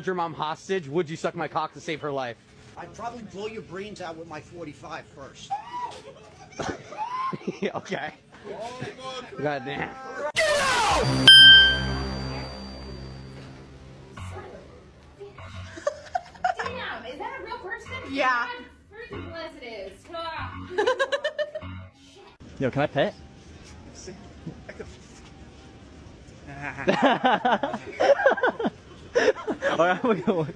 held your mom hostage, would you suck my cock to save her life? I'd probably blow your brains out with my 45 first. Okay. Oh, God damn. Damn, is that a real person? Yeah. God, freaking bless it is. Yo, can I pet? Alright, we're going.